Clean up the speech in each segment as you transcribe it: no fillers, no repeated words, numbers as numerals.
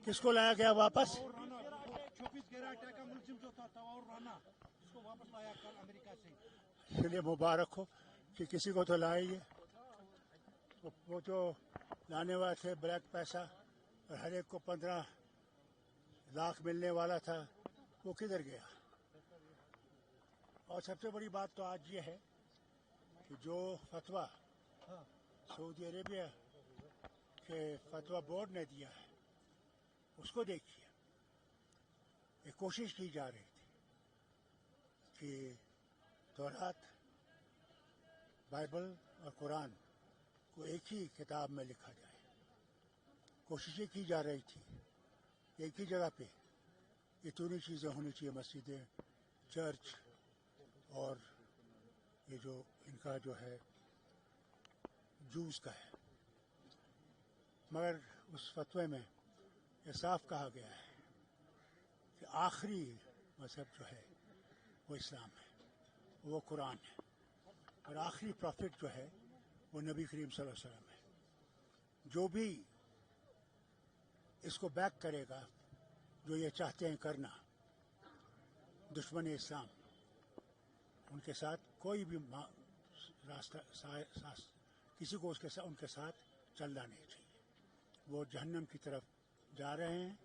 किसको लाया गया वापस? इसलिए मुबारक हो कि किसी को तो लाए ये। वो जो लाने वाले थे ब्लैक पैसा और हर एक को 15 लाख मिलने वाला था, वो किधर गया? और सबसे बड़ी बात तो आज ये है कि जो फतवा सऊदी अरेबिया के फतवा बोर्ड ने दिया है उसको देखिए। ये कोशिश की जा रही थी कि तौरात, बाइबल और कुरान को एक ही किताब में लिखा जाए। कोशिशें की जा रही थी एक ही जगह पे ये दोनों चीज़ें होनी चाहिए, मस्जिदें, चर्च और ये जो इनका जो है जूस का है। मगर उस फतवे में ये साफ कहा गया है कि आखिरी मज़हब जो है वो इस्लाम है, वो कुरान है, और आखिरी प्रॉफिट जो है वो नबी करीम सल्लल्लाहु अलैहि वसल्लम है। जो भी इसको बैक करेगा, जो ये चाहते हैं करना, दुश्मन इस्लाम, उनके साथ कोई भी रास्ता किसी को उनके साथ चलना नहीं चाहिए। वो जहन्नम की तरफ जा रहे हैं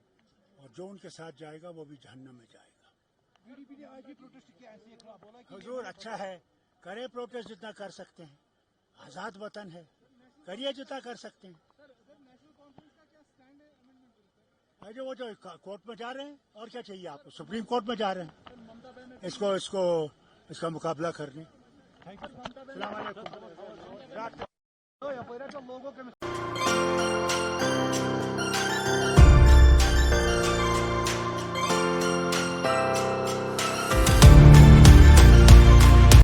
और जो उनके साथ जाएगा वो भी जहन्नम में जाएगा। हुजूर अच्छा है, करे प्रोटेस्ट जितना कर सकते हैं, आज़ाद वतन है, करिए जितना कर सकते हैं। जो वो जो कोर्ट में जा रहे हैं, और क्या चाहिए आपको? सुप्रीम कोर्ट में जा रहे हैं इसका मुकाबला करने।